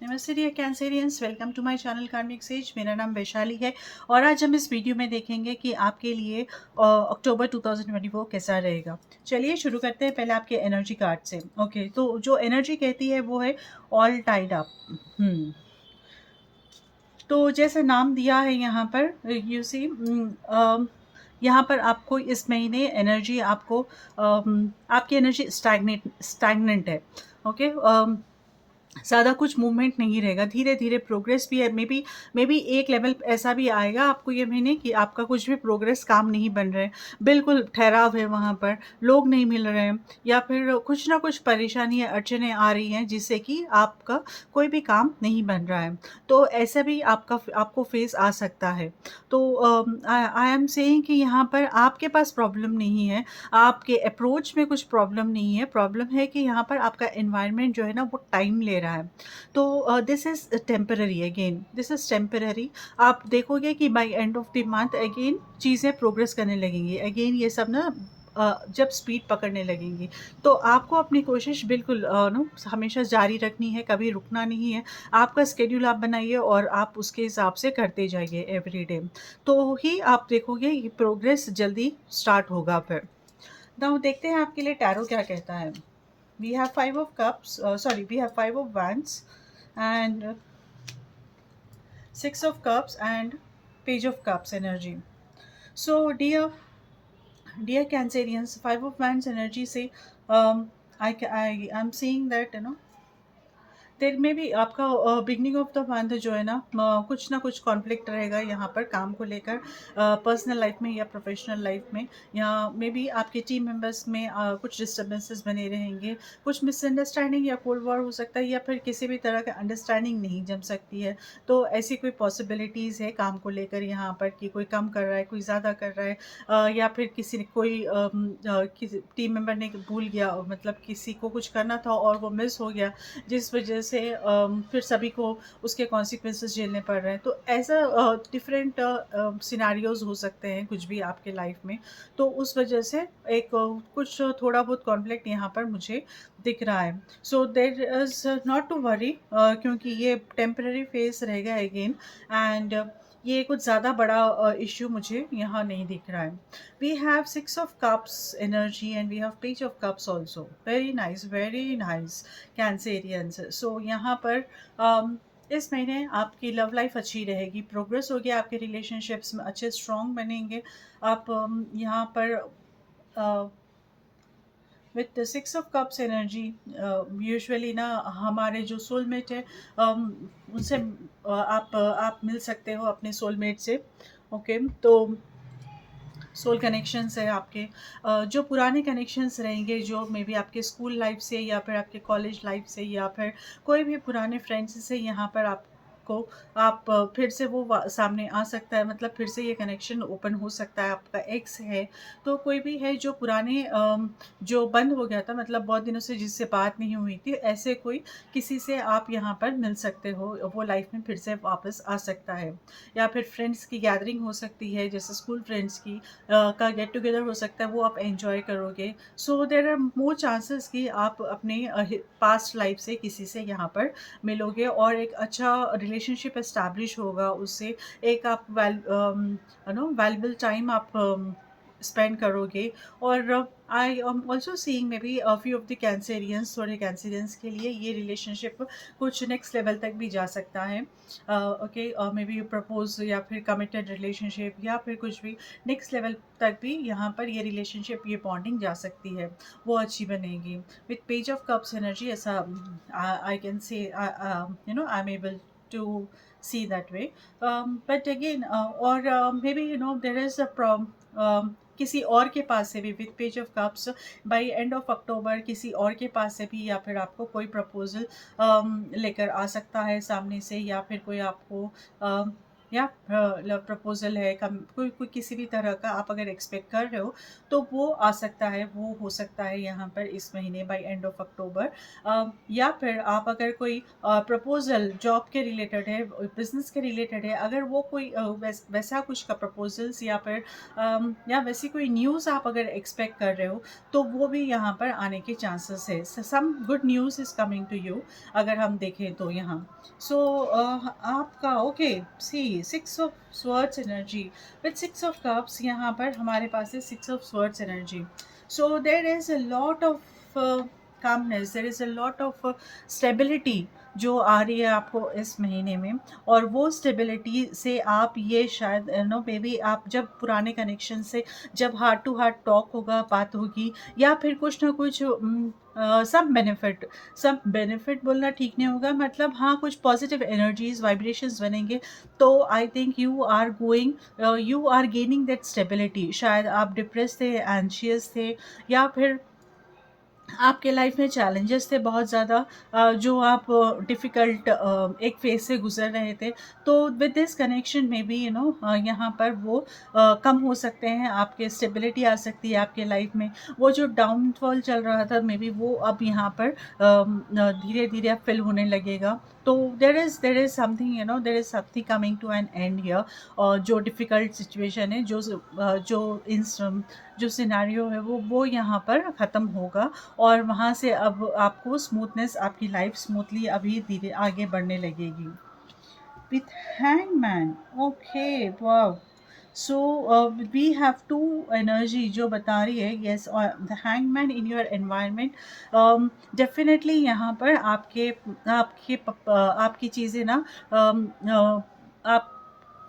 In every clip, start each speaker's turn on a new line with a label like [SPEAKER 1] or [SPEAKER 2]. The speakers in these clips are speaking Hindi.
[SPEAKER 1] नमस्ते dear Cancerians, welcome to my channel Karmic Sage. मेरा नाम वैशाली है और आज हम इस वीडियो में देखेंगे कि आपके लिए अक्टूबर 2024 कैसा रहेगा। चलिए शुरू करते हैं पहले आपके एनर्जी कार्ड से। ओके, तो जो एनर्जी कहती है वो है ऑल टाइड अप। तो जैसे नाम दिया है यहाँ पर, यू सी, यहाँ पर आपको इस महीने एनर्जी आपको आपकी एनर्जी स्टैग्नेंट है। ओके, ज़्यादा कुछ मूवमेंट नहीं रहेगा, धीरे धीरे प्रोग्रेस भी है। मे बी एक लेवल ऐसा भी आएगा आपको ये महीने कि आपका कुछ भी प्रोग्रेस काम नहीं बन रहे हैं, बिल्कुल ठहराव है, वहाँ पर लोग नहीं मिल रहे हैं, या फिर कुछ ना कुछ परेशानियाँ अड़चनें आ रही हैं जिससे कि आपका कोई भी काम नहीं बन रहा है। तो ऐसा भी आपको फेस आ सकता है। तो आई एम सेइंग कि यहाँ पर आपके पास प्रॉब्लम नहीं है, आपके अप्रोच में कुछ प्रॉब्लम नहीं है। प्रॉब्लम है कि यहाँ पर आपका एनवायरनमेंट जो है ना वो टाइम ले रहा है। तो this is temporary, again this is temporary. आप देखोगे कि by end of the month again चीज़ें प्रोग्रेस करने लगेंगी, अगेन ये सब ना जब स्पीड पकड़ने लगेंगी। तो आपको अपनी कोशिश बिल्कुल नो हमेशा जारी रखनी है, कभी रुकना नहीं है। आपका स्केड्यूल आप बनाइए और आप उसके हिसाब से करते जाइए एवरीडे, तो ही आप देखोगे ये प्रोग्रेस जल्दी स्टार्ट होगा। फिर नाउ देखते हैं आपके लिए टैरो क्या कहता है। We have 5 of cups, sorry, we have 5 of wands and 6 of cups and page of cups energy. So dear cancerians, 5 of wands energy say, I am seeing that देर में भी आपका बिगनिंग ऑफ द मंथ जो है ना, कुछ ना कुछ कॉन्फ्लिक्ट रहेगा यहाँ पर काम को लेकर, पर्सनल लाइफ में या प्रोफेशनल लाइफ में, या मे बी आपके टीम मेंबर्स में कुछ डिस्टर्बेंसेस बने रहेंगे, कुछ मिसअंडरस्टैंडिंग या कोल्ड वॉर हो सकता है, या फिर किसी भी तरह का अंडरस्टैंडिंग नहीं जम सकती है। तो ऐसी कोई पॉसिबिलिटीज़ है काम को लेकर यहाँ पर कि कोई कम कर रहा है, कोई ज़्यादा कर रहा है, या फिर किसी ने कोई किसी टीम मेंबर ने भूल गया, मतलब किसी को कुछ करना था और वो मिस हो गया, जिस वजह से फिर सभी को उसके कॉन्सिक्वेंसेस झेलने पड़ रहे हैं। तो ऐसा डिफरेंट सिनारियोज हो सकते हैं कुछ भी आपके लाइफ में। तो उस वजह से एक कुछ थोड़ा बहुत कॉन्फ्लिक्ट यहाँ पर मुझे दिख रहा है। So there is not to worry, क्योंकि ये टेम्पररी फेस रहेगा अगेन, एंड ये कुछ ज़्यादा बड़ा इश्यू मुझे यहाँ नहीं दिख रहा है। we have 6 of cups energy and we have page of cups also. Very nice cancerians. So यहाँ पर इस महीने आपकी लव लाइफ अच्छी रहेगी, प्रोग्रेस होगी, आपके रिलेशनशिप्स में अच्छे स्ट्रॉन्ग बनेंगे। आप यहाँ पर with 6 of cups energy, usually ना हमारे जो सोलमेट है, उनसे आप मिल सकते हो अपने सोलमेट से। ओके, तो सोल कनेक्शंस है आपके, जो पुराने कनेक्शंस रहेंगे, जो मे बी आपके स्कूल लाइफ से या फिर आपके कॉलेज लाइफ से या फिर कोई भी पुराने फ्रेंड्स से, यहाँ पर आपको आप फिर से वो सामने आ सकता है, मतलब फिर से ये कनेक्शन ओपन हो सकता है। आपका एक्स है तो कोई भी है जो पुराने जो बंद हो गया था, मतलब बहुत दिनों से जिससे बात नहीं हुई थी, ऐसे कोई किसी से आप यहाँ पर मिल सकते हो, वो लाइफ में फिर से वापस आ सकता है। या फिर फ्रेंड्स की गैदरिंग हो सकती है, जैसे स्कूल फ्रेंड्स की का गेट टुगेदर हो सकता है, वो आप एंजॉय करोगे। सो देर आर मोर चांसेस कि आप अपने पास्ट लाइफ से किसी से यहाँ पर मिलोगे और एक अच्छा रिलेशनशिप एस्टैब्लिश होगा उससे। एक आप वैल्यूबल टाइम आप स्पेंड करोगे। और I am also seeing may be few of the Cancerians, थोड़े कैंसेरियंस के लिए ये रिलेशनशिप कुछ नेक्स्ट लेवल तक भी जा सकता है। ओके, मे बी प्रपोज या फिर कमिटेड रिलेशनशिप या फिर कुछ भी नेक्स्ट लेवल तक भी यहाँ पर ये रिलेशनशिप, ये बॉन्डिंग जा सकती है, वो अच्छी बनेगी। With page of cups energy ऐसा I can say I am able to see that way. But again, or maybe there is a किसी और के पास से भी with page of cups by end of October किसी और के पास से भी, या फिर आपको कोई प्रपोजल लेकर आ सकता है सामने से, या फिर कोई आपको या प्रपोज़ल है, कम कोई कोई किसी भी तरह का आप अगर एक्सपेक्ट कर रहे हो, तो वो आ सकता है, वो हो सकता है यहाँ पर इस महीने बाय एंड ऑफ अक्टूबर। या फिर आप अगर कोई प्रपोज़ल जॉब के रिलेटेड है, बिज़नेस के रिलेटेड है, अगर वो कोई वैसा कुछ का प्रपोज़ल्स या फिर या वैसी कोई न्यूज़ आप अगर एक्सपेक्ट कर रहे हो, तो वो भी यहाँ पर आने के चांसेस है। Some good news is coming to you, अगर हम देखें तो यहाँ। सो आपका okay, see six of swords energy with six of cups, यहाँ पर हमारे पास है six of swords energy. So there is a lot of calmness, there is a lot of stability जो आ रही है आपको इस महीने में। और वो स्टेबिलिटी से आप ये शायद नो मे बी आप जब पुराने कनेक्शन से जब हार्ट टू हार्ट टॉक होगा, बात होगी, या फिर कुछ ना कुछ सब बेनिफिट, सब बेनिफिट बोलना ठीक नहीं होगा, मतलब हाँ कुछ पॉजिटिव एनर्जीज वाइब्रेशंस बनेंगे। तो I think you are going, you are gaining that stability. शायद आप डिप्रेस थे, एंशियस थे, या फिर आपके लाइफ में चैलेंजेस थे बहुत ज़्यादा, जो आप डिफ़िकल्ट एक फेज़ से गुज़र रहे थे। तो विद दिस कनेक्शन में भी यहाँ पर वो कम हो सकते हैं, आपके स्टेबिलिटी आ सकती है आपके लाइफ में। वो जो डाउनफॉल चल रहा था मे बी वो अब यहाँ पर धीरे धीरे अब फिल होने लगेगा। तो there is something, there is something coming to an end here. और जो डिफ़िकल्ट सिचुएशन है, जो सिनेरियो है, वो यहाँ पर ख़त्म होगा। और वहाँ से अब आपको स्मूथनेस, आपकी लाइफ स्मूथली अभी धीरे आगे बढ़ने लगेगी। With hangman, okay, wow. So we have two energy जो बता रही है, yes, the hangman in your environment. Definitely यहाँ पर आपके आपकी चीज़ें ना, आप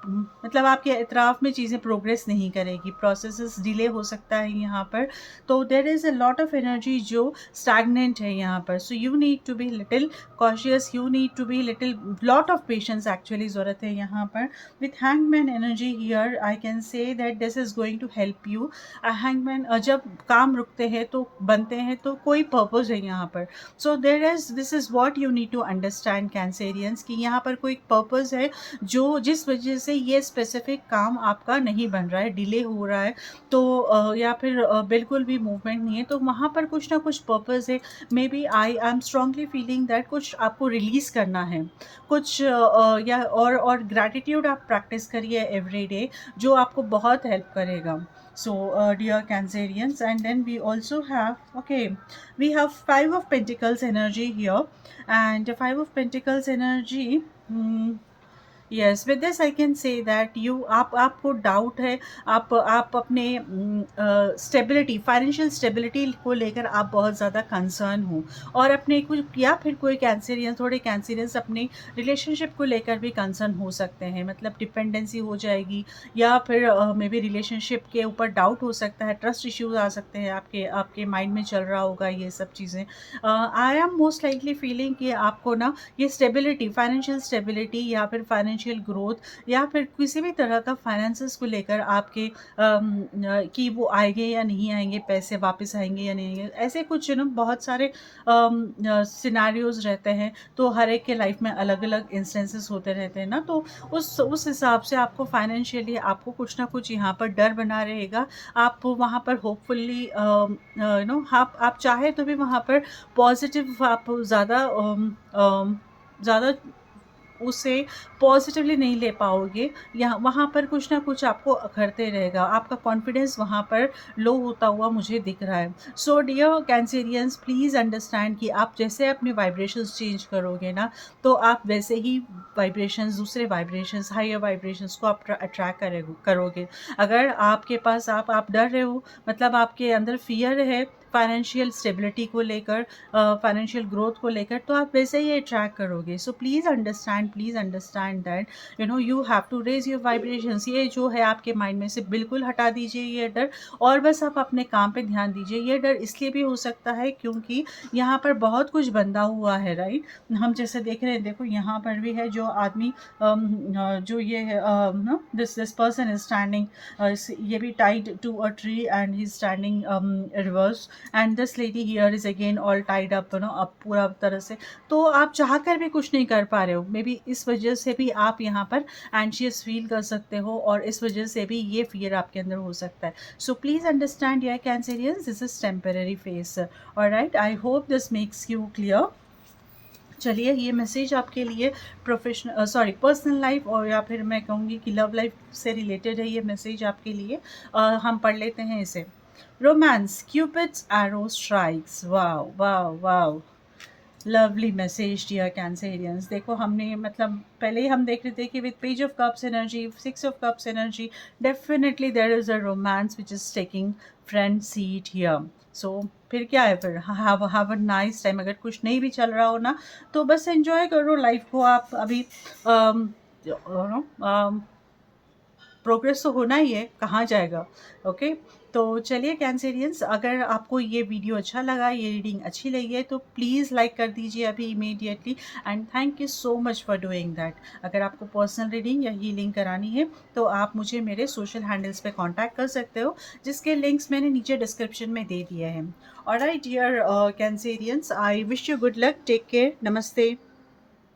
[SPEAKER 1] मतलब आपके इतराफ़ में चीज़ें प्रोग्रेस नहीं करेगी, प्रोसेसेस डिले हो सकता है यहाँ पर। तो there is a lot of energy जो स्टैग्नेंट है यहाँ पर। So you need to be little cautious, you need to be little, lot of patience actually ज़रूरत है यहाँ पर। With hangman energy here I can say that this is going to help you. Hangman, जब काम रुकते हैं तो बनते हैं, तो कोई पर्पज़ है यहाँ पर। So there is, this is what you need to understand Cancerians, कि यहाँ पर कोई पर्पज़ है जो जिस वजह से ये स्पेसिफिक काम आपका नहीं बन रहा है, डिले हो रहा है। तो या फिर बिल्कुल भी मूवमेंट नहीं है, तो वहाँ पर कुछ ना कुछ पर्पज़ है। Maybe I am strongly feeling that कुछ आपको रिलीज़ करना है, कुछ या और ग्रैटिट्यूड आप प्रैक्टिस करिए एवरी डे, जो आपको बहुत हेल्प करेगा। So, dear Cancerians, and then we also have, okay, we have Five of Pentacles energy here, and Five of Pentacles energy. Yes, with this I can say that you आपको डाउट है, आप अपने स्टेबिलिटी, फाइनेंशियल स्टेबिलिटी को लेकर आप बहुत ज़्यादा कंसर्न हो। और अपने कुछ, या फिर कोई कैंसरियंस, थोड़े कैंसरियंस अपने रिलेशनशिप को लेकर भी कंसर्न हो सकते हैं, मतलब डिपेंडेंसी हो जाएगी, या फिर मे बी रिलेशनशिप के ऊपर डाउट हो सकता है, ट्रस्ट इश्यूज आ सकते हैं, आपके आपके माइंड में चल रहा होगा ये सब चीज़ें। I am most likely feeling कि आपको ना ये स्टेबिलिटी, फाइनेंशियल स्टेबिलिटी, या फिर फाइनेंशियल ग्रोथ, या फिर किसी भी तरह का फाइनेंसेस को लेकर आपके कि वो आएंगे या नहीं आएंगे, पैसे वापस आएंगे या नहीं आएंगे, ऐसे कुछ बहुत सारे सिनारियोज रहते हैं। तो हर एक के लाइफ में अलग अलग इंस्टेंसेस होते रहते हैं ना, तो उस हिसाब से आपको फाइनेंशियली आपको कुछ ना कुछ यहाँ पर डर बना रहेगा। आप वहाँ पर होपफुली आप चाहे तो भी वहाँ पर पॉजिटिव, आप ज़्यादा उसे पॉजिटिवली नहीं ले पाओगे। यहाँ वहाँ पर कुछ ना कुछ आपको अखरते रहेगा, आपका कॉन्फिडेंस वहाँ पर लो होता हुआ मुझे दिख रहा है। So dear Cancerians, please understand कि आप जैसे अपने वाइब्रेशंस चेंज करोगे ना, तो आप वैसे ही वाइब्रेशंस, दूसरे वाइब्रेशंस, हायर वाइब्रेशंस को आप अट्रैक्ट करोगे। अगर आपके पास आप डर रहे हो, मतलब आपके अंदर फियर है फाइनेंशियल स्टेबिलिटी को लेकर, फाइनेंशियल ग्रोथ को लेकर, तो आप वैसे ही अट्रैक्ट करोगे। So please understand that you have to raise your vibrations. ये जो है आपके माइंड में से बिल्कुल हटा दीजिए ये डर, और बस आप अपने काम पे ध्यान दीजिए। ये डर इसलिए भी हो सकता है क्योंकि यहाँ पर बहुत कुछ बंधा हुआ है, राइट। हम जैसे देख रहे हैं, देखो यहाँ पर भी है, जो आदमी जो ये है, दिस पर्सन इज स्टैंडिंग, ये भी tied to a tree and he is standing reverse, and this lady here is again all tied up, no, अब पूरा तरह से, तो आप चाह कर भी कुछ नहीं कर पा रहे हो। मे बी इस वजह से भी आप यहाँ पर एंशियस फील कर सकते हो और इस वजह से भी ये फियर आपके अंदर हो सकता है। सो प्लीज़ अंडरस्टैंड यार Cancerians, this is temporary face. Alright, I hope this makes you clear. चलिए, ये मैसेज आपके लिए प्रोफेशनल सॉरी पर्सनल लाइफ और या फिर मैं कहूँगी कि लव लाइफ से रिलेटेड है ये मैसेज आपके लिए। हम पढ़ लेते हैं इसे। Romance, Cupid's arrow strikes, wow wow wow, lovely message dear Cancerians. देखो, हमने मतलब पहले ही हम देख रहे थे कि with page of cups energy, six of cups energy, definitely there is a romance which is taking front seat here. So फिर क्या है, फिर हैव अ नाइस टाइम। अगर कुछ नहीं भी चल रहा हो ना, तो बस एंजॉय करो लाइफ को। आप अभी प्रोग्रेस तो होना ही है, कहाँ जाएगा। ओके, तो चलिए कैंसेरियंस, अगर आपको ये वीडियो अच्छा लगा, ये रीडिंग अच्छी लगी है, तो प्लीज़ लाइक कर दीजिए अभी immediately. And thank you so much for doing that. अगर आपको पर्सनल रीडिंग या हीलिंग करानी है तो आप मुझे मेरे सोशल हैंडल्स पे कांटेक्ट कर सकते हो, जिसके लिंक्स मैंने नीचे डिस्क्रिप्शन में दे दिए हैं। Alright dear Cancerians, I wish you good luck, take care, नमस्ते।